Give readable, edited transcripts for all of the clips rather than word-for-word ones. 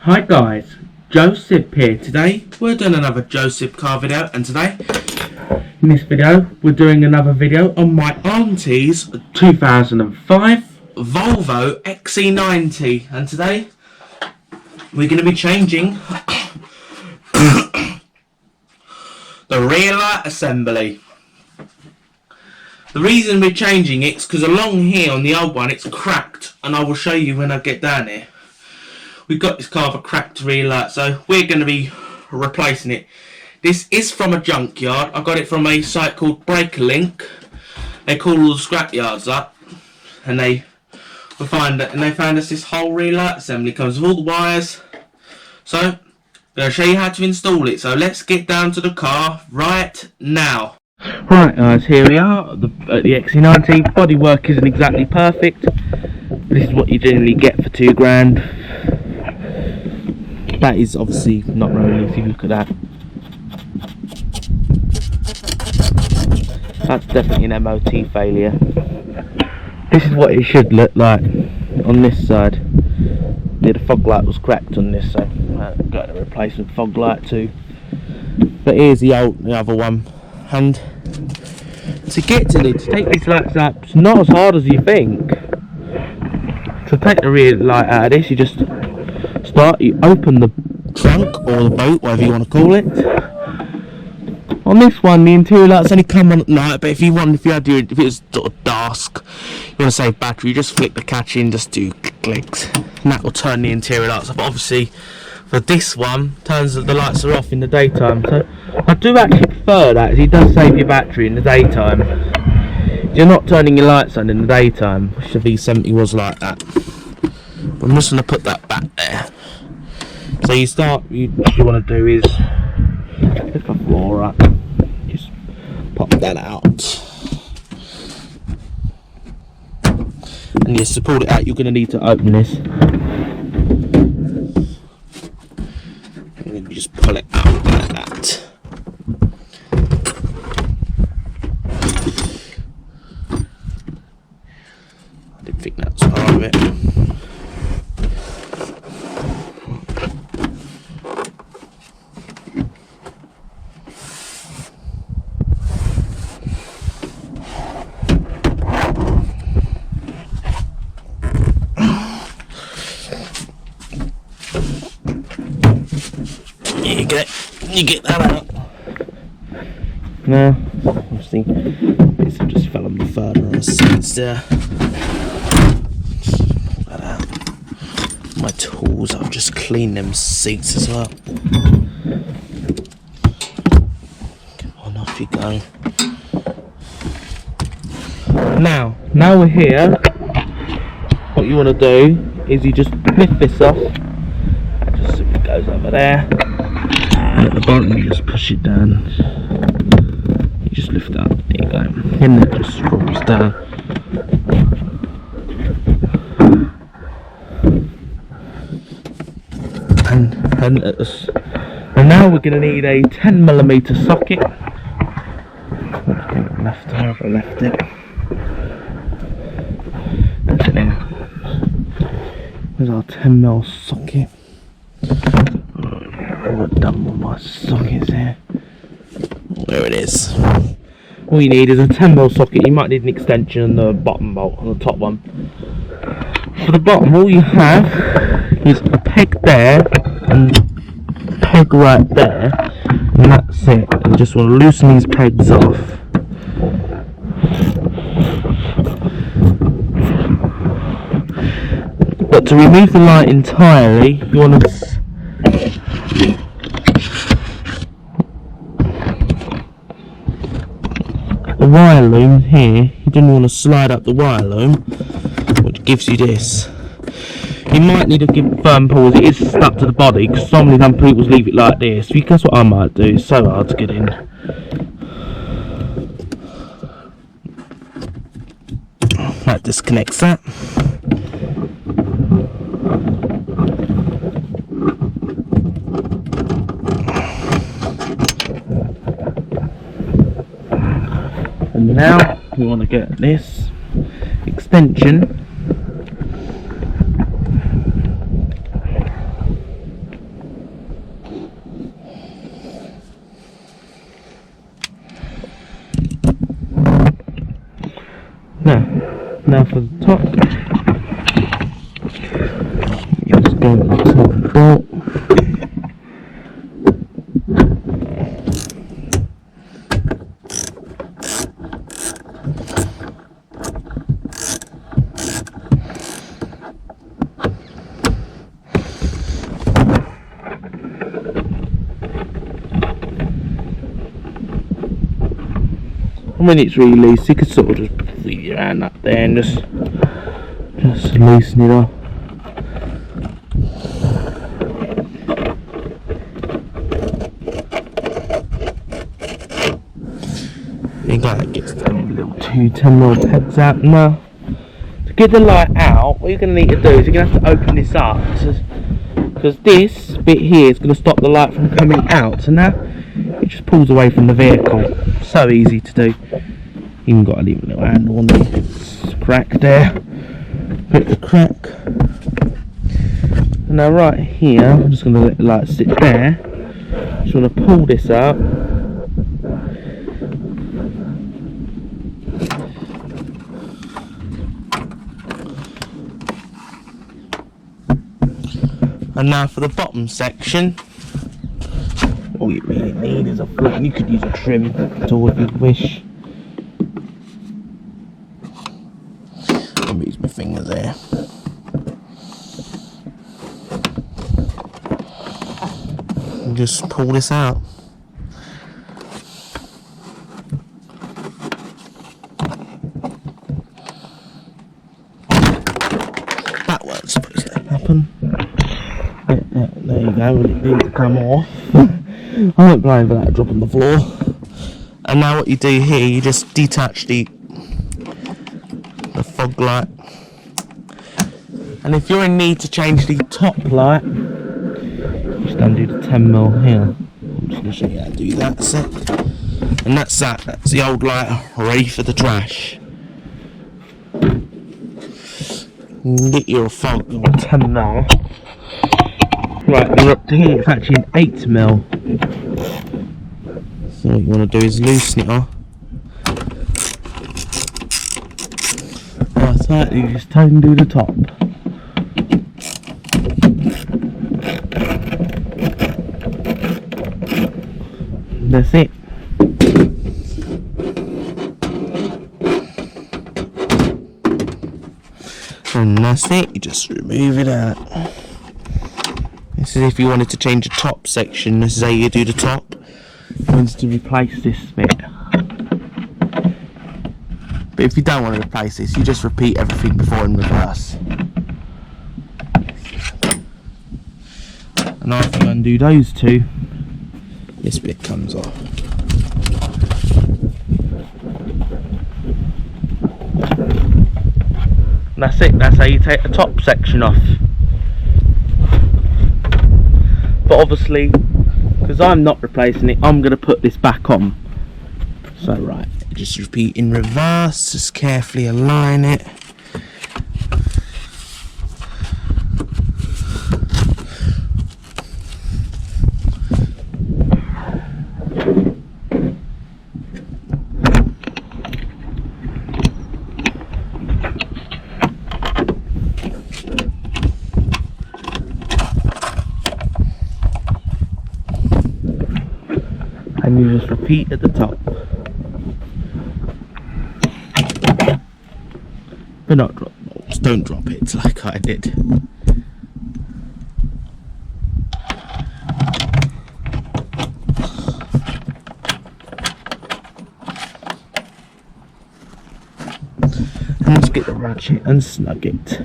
Hi guys, Joseph here. Today we're doing another Joseph car video, and today in this video we're doing another video on my auntie's 2005 Volvo XC90, and today we're going to be changing the rear light assembly. The reason we're changing it is because along here on the old one it's cracked, and I will show you when I get down here. We've got this car with a cracked rear light, so we're going to be replacing it. This is from a junkyard. I got it from a site called Breaker-Link. They call all the scrap yards up, and they found us this whole rear light assembly. Comes with all the wires. So I'm going to show you how to install it. So let's get down to the car right now. Right guys, here we are at the XC90. Bodywork isn't exactly perfect. This is what you generally get for £2,000. That is obviously not rolling if you look at that. That's definitely an MOT failure. This is what it should look like on this side. Yeah, the fog light was cracked on this, so I've got a replacement fog light too. But here's the other one. And to get to take these lights out, it's not as hard as you think. To take the rear light out of this, you just you open the trunk or the boot, whatever you want to call it. On this one, the interior lights only come on at night, but if it was sort of dusk, you want to save battery, you just flick the catch in, just do clicks, and that will turn the interior lights off. Obviously, for this one, turns the lights are off in the daytime. So I do actually prefer that, as it does save your battery in the daytime. You're not turning your lights on in the daytime. Wish the V70 was like that. I'm just going to put that back there. So what you want to do is pick the floor up, just pop that out, and to pull it out you're going to need to open this, and then you just pull it out like that. I didn't think that was part of it. You get that out. Now, obviously, this just fell on the further on the seats there. Pull that out. My tools, I've just cleaned them seats as well. Come on, off you go. Now we're here. What you want to do is you just lift this off. That just simply goes over there. And at the bottom you just push it down. You just lift up. There you go. And that just falls down. And now we're going to need a 10mm socket. I think I left it. That's it there. There's our 10mm socket. I've done with my sockets here. There it is. All you need is a 10mm socket. You might need an extension on the bottom bolt, on the top one. For the bottom, all you have is a peg there and a peg right there, and that's it. And you just want to loosen these pegs off. But to remove the light entirely, you want to the wire loom here, you don't want to slide up the wire loom, which gives you this. You might need to give a firm pull, as it is stuck to the body, because some people leave it like this. Because what I might do, it's so hard to get in. That disconnects that. And now we want to get this extension for the top. You just go to the top bolt. And when it's really loose, you could sort of just wheel your hand up there and just loosen it off. You gotta get some little 2 10mm pegs out now. To get the light out, what you're going to need to do is you're going to have to open this up, because this bit here is going to stop the light from coming out. So now it just pulls away from the vehicle. So easy to do. Even got a little handle on the crack there. Put the crack. And now right here, I'm just going to let the light sit there. Just want to pull this up. And now for the bottom section, all you really need is a flip. You could use a trim tool if you wish. I'll use my finger there. And just pull this out. That wasn't supposed to happen. There you go, it needs to come off. I won't blame for that drop on the floor. And now what you do here, you just detach the fog light. And if you're in need to change the top light, just undo the 10mm here. I'm just going to show you how to do that a sec. And that's that. That's the old light ready for the trash. Get your fog on 10mm. Right, we're up to here. It's actually an 8mm. So what you want to do is loosen it off. Like that, you just undo the top. That's it. And that's it, you just remove it out. This is if you wanted to change the top section, this is how you do the top. You wanted to replace this bit. But if you don't want to replace this, you just repeat everything before in reverse. And after you undo those two, this bit comes off. And that's it, that's how you take the top section off. But obviously, because I'm not replacing it, I'm going to put this back on. So right, just repeat in reverse, just carefully align it. And you just repeat at the top. But not drop bolts, don't drop it like I did. And just get the ratchet and snug it.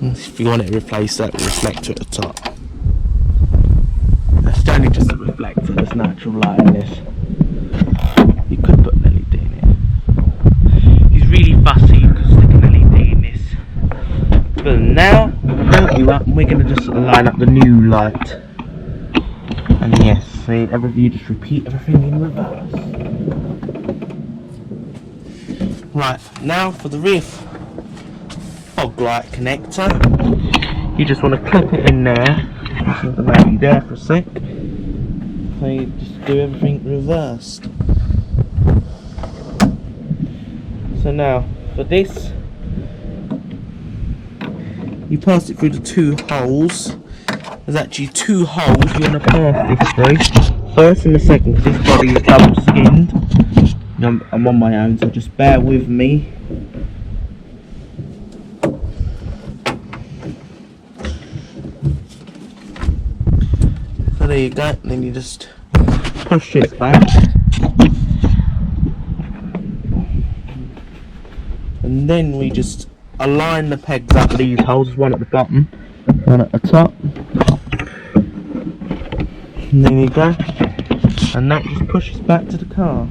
And if you want it to replace that reflector at the top. That's only just a reflector, there's natural light in this. You could put an LED in it. He's really fussy, you could stick an LED in this. But now, you up, and we're going to just line up the new light. And yes, see, you just repeat everything in reverse. Right, now for the rear fog light connector. You just want to clip it in there. Just want to maybe there for a sec. So you just do everything reversed. So now for this, you pass it through the 2 holes. There's actually 2 holes you want to pass this through. First and the second, because this body is double skinned. I'm on my own, so just bear with me. So there you go, and then you just push it back. And then we just align the pegs up these holes, one at the bottom, one at the top. And there you go. And that just pushes back to the car.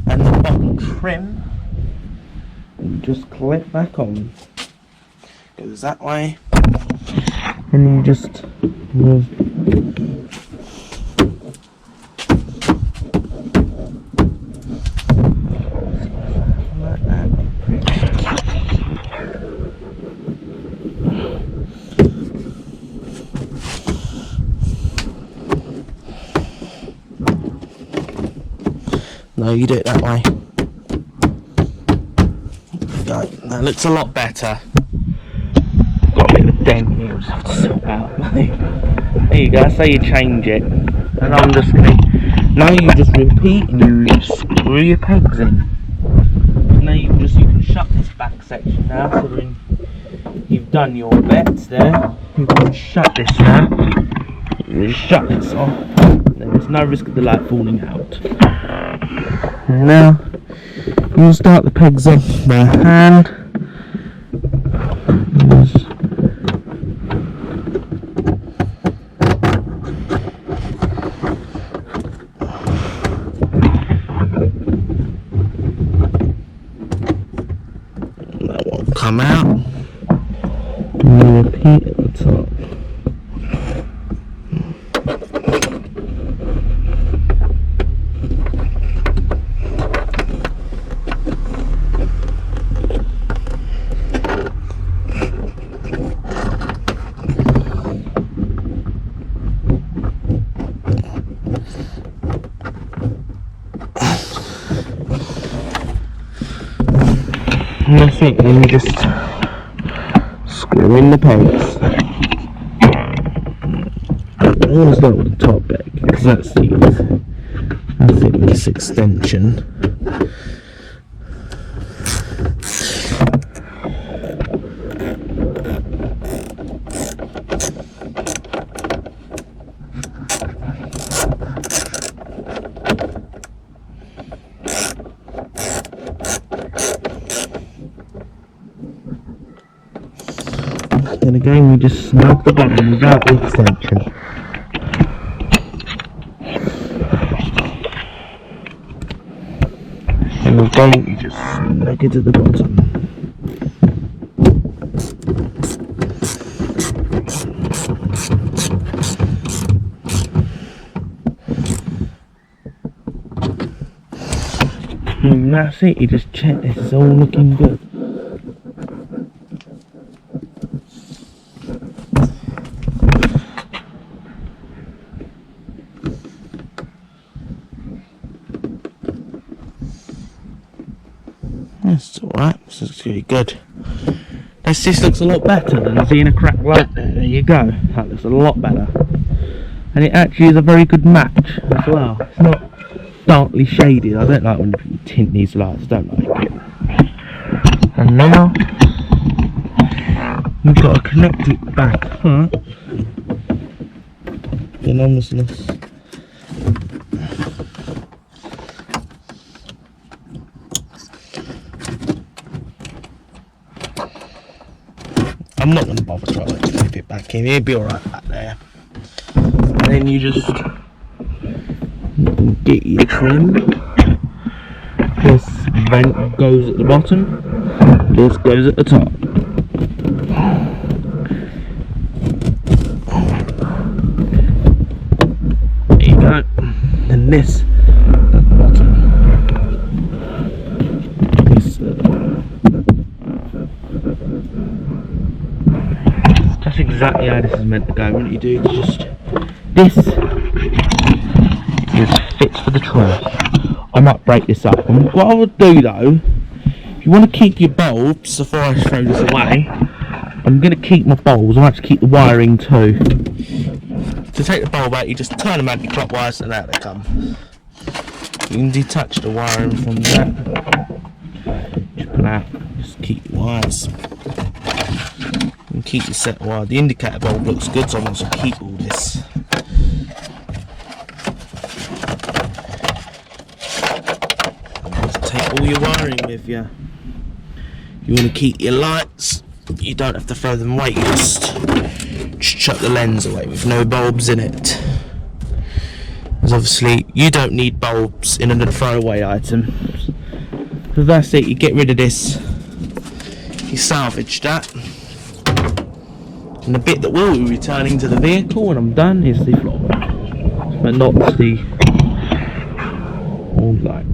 And the bottom trim, you just clip back on. Goes that way. And then you just move. Like that. No, you do it that way. Right, that looks a lot better. Got a bit of a dent here, we'll just have to sort out. There you go, so you change it. And I'm just going to... Now you just repeat and you screw your pegs in. Now you can shut this back section now, so when you've done your bits there, you can shut this now. You shut this off. Then there's no risk of the light falling out. And now you'll start the pegs off by hand. That won't come out. And you repeat at the top. And that's it, then you just screw in the pegs. I always start with the top peg, because that's this extension. And again, we just snug the bottom without the extension. And again, you just snug it at the bottom. And that's it, you just check this is all looking good. That's alright, this looks really good. This looks a lot better than seeing a cracked light there. There you go, that looks a lot better. And it actually is a very good match as well. It's not darkly shaded. I don't like when you tint these lights, I don't like it. And now we've got to connect it back up. Enormousness. I'm not going to bother trying to clip it back in, it'll be alright back there. And then you just get your trim. This vent goes at the bottom, this goes at the top. There you go. And this at the bottom. That's exactly how this is meant to go. What you do is just this I might break this up. And what I would do though, if you want to keep your bulbs, before I throw this away, I'm going to keep my bulbs. I have to keep the wiring too. To take the bulb out, you just turn them anti-clockwise and out they come. You can detach the wiring from that. Just pull out, just keep the wires. And keep the set wire. The indicator bulb looks good, so I want to keep all this. Take all your wiring with you. You want to keep your lights, you don't have to throw them away, you just chuck the lens away with no bulbs in it. Because obviously you don't need bulbs in a throwaway item. So that's it, you get rid of this, you salvage that. And the bit that will be returning to the vehicle when I'm done is the floor, but not the old light.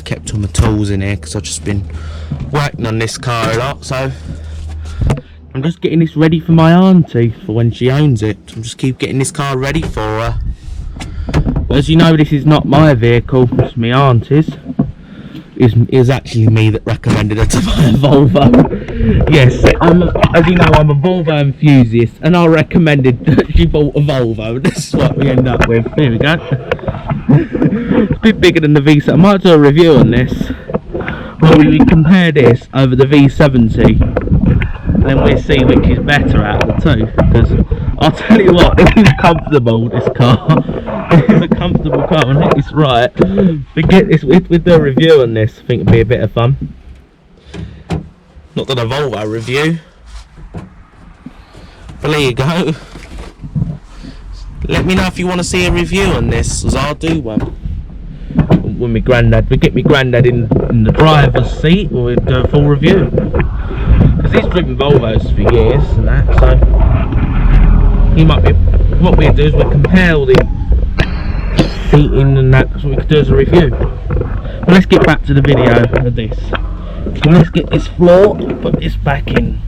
Kept all my tools in here because I've just been working on this car a lot, so I'm just getting this ready for my auntie for when she owns it. I'm just keep getting this car ready for her. But as you know, this is not my vehicle, it's my auntie's. It was actually me that recommended her to buy a Volvo. Yes, as you know, I'm a Volvo enthusiast, and I recommended that she bought a Volvo. This is what we end up with. Here we go. It's a bit bigger than the V7. I might do a review on this where we compare this over the V70, and then we'll see which is better out of the two. Because I'll tell you what, this is comfortable, this car. It is a comfortable car, and I think it's right. We get this with the review on this. I think it'll be a bit of fun. Not that a Volvo review, but there you go. Let me know if you want to see a review on this, as I'll do one. When we get my granddad in the driver's seat, we'll do a full review. Because he's driven Volvos for years and that, so he might be. What we'll do is we'll compare all the seating and that, so we could do as a review. But let's get back to the video of this. So let's get this floor, put this back in.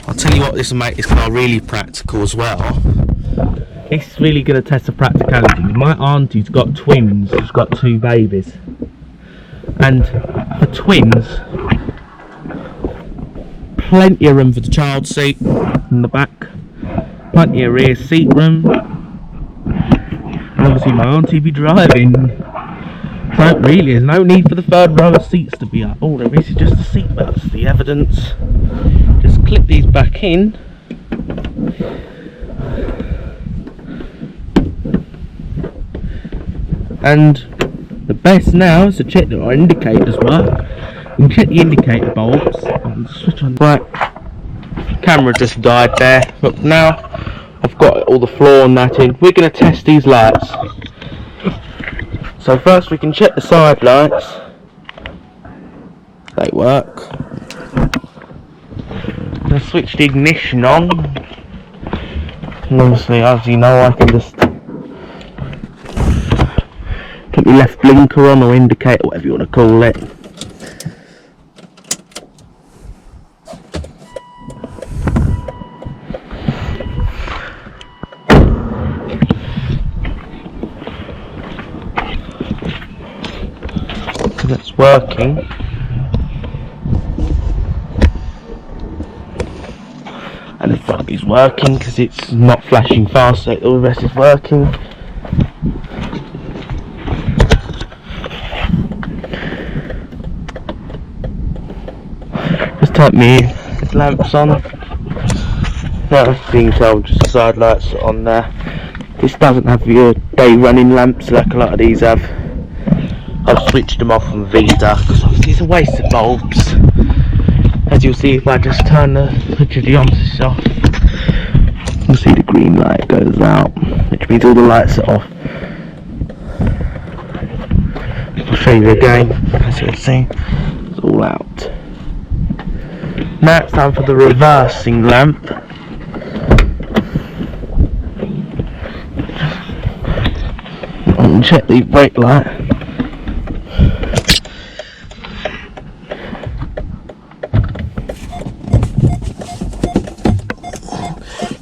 I'll tell you what, this will make this car really practical as well. It's really going to test the practicality. My auntie's got twins, she's got 2 babies. And for twins, plenty of room for the child seat in the back, plenty of rear seat room, and obviously my auntie be driving. So really, there's no need for the 3rd row of seats to be up. All there is just the seat belts, the evidence. Just clip these back in. And the best now is to check that our indicators work. You can check the indicator bulbs. And switch on. Right, camera just died there. But now I've got all the floor and that in. We're going to test these lights. So first we can check the side lights. They work. I'm going to switch the ignition on. And obviously, as you know, I can just put my left blinker on, or indicator, whatever you want to call it. So that's working. And the front is working because it's not flashing fast, so all the rest is working. Just type me lamps on. No, as you can tell, just the side lights on there. This doesn't have your day running lamps like a lot of these have. I've switched them off from Vita because obviously it's a waste of bulbs. As you'll see if I just turn the switch of the diopters off, you'll see the green light goes out, which means all the lights are off. I'll show you again, as you'll see, it's all out. Now it's time for the reversing lamp. And check the brake light.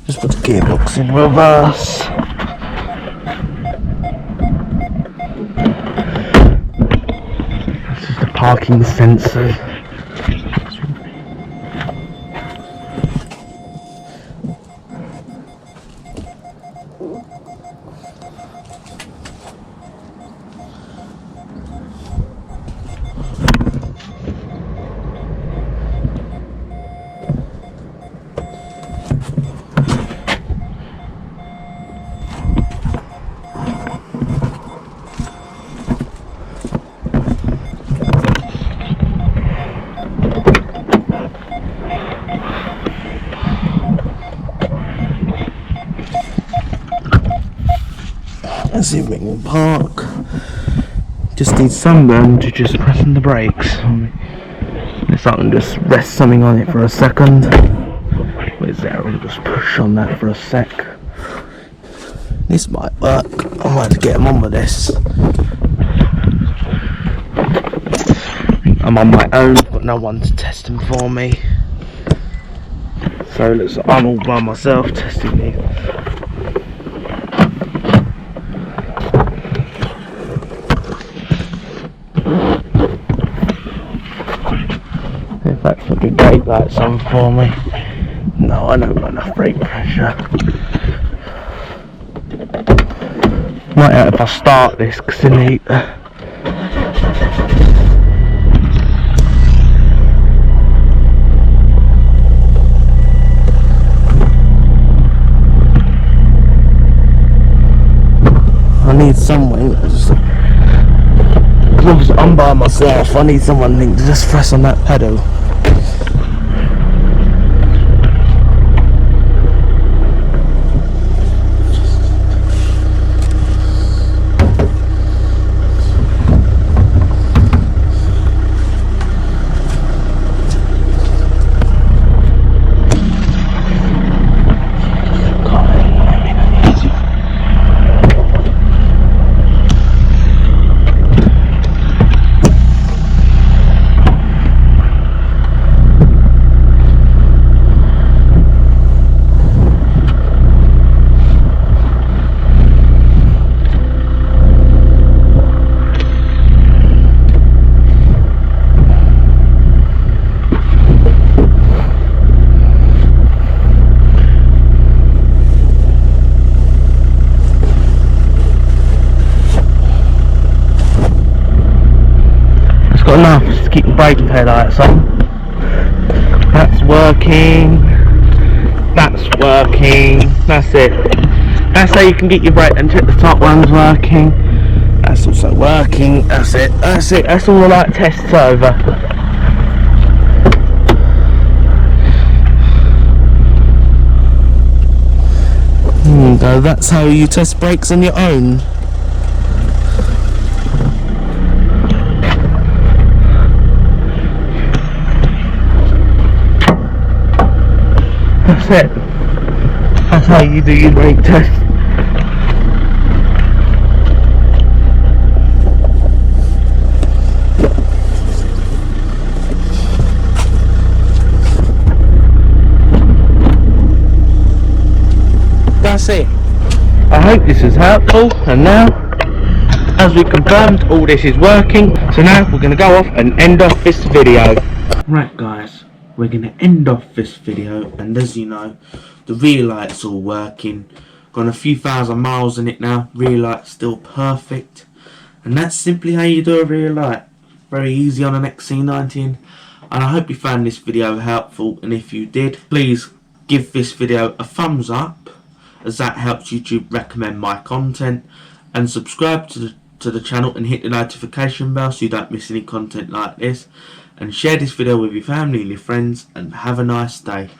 Just put the gearbox in reverse. This is the parking sensor. Let's see if we can park. Just need sunburn to just pressing the brakes. Unless I can just rest something on it for a second. Where's there? I'll just push on that for a sec. This might work. I might have to get him on with this. I'm on my own, got no one to test them for me. So I'm all by myself testing these. In fact, put the brake lights on for me. No, I don't got enough brake pressure. Might help if I start this because I need someone. Because I'm by myself, I need someone to just press on that pedal. Enough, just keep the brake lights on. That's working. That's working. That's it. That's how you can get your brake and check the top one's working. That's also working. That's it. That's it. That's all the light tests over. So that's how you test brakes on your own. That's it. That's how you do your brake test. That's it. I hope this is helpful, and now, as we confirmed, all this is working, so now we're going to go off and end off this video. Right guys, we're going to end off this video, and as you know, the rear light's all working. Got a few thousand miles in it now, rear light's still perfect, and that's simply how you do a rear light. Very easy on an XC90, and I hope you found this video helpful, and if you did, please give this video a thumbs up, as that helps YouTube recommend my content, and subscribe to the channel and hit the notification bell so you don't miss any content like this, and share this video with your family and your friends, and have a nice day.